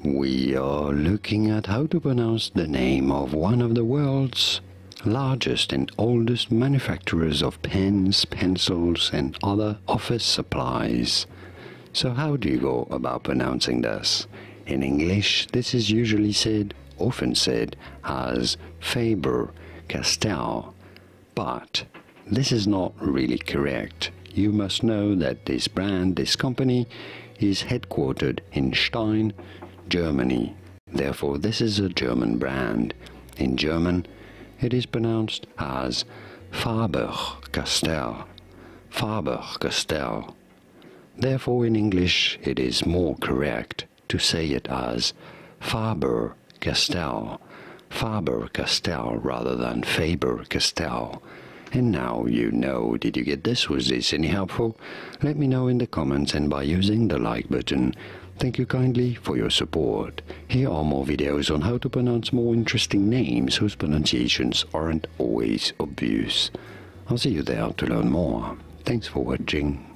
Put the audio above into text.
We are looking at how to pronounce the name of one of the world's largest and oldest manufacturers of pens, pencils, and other office supplies. So how do you go about pronouncing this? In English, this is usually often said as Faber-Castell, but this is not really correct. You must know that this company, is headquartered in Stein, Germany. Therefore, this is a German brand. In German, it is pronounced as Faber-Castell. Faber-Castell. Therefore, in English, it is more correct to say it as Faber-Castell. Faber-Castell rather than Faber-Castell. And now you know. Did you get this? Was this any helpful? Let me know in the comments and by using the like button. Thank you kindly for your support. Here are more videos on how to pronounce more interesting names whose pronunciations aren't always obvious. I'll see you there to learn more. Thanks for watching.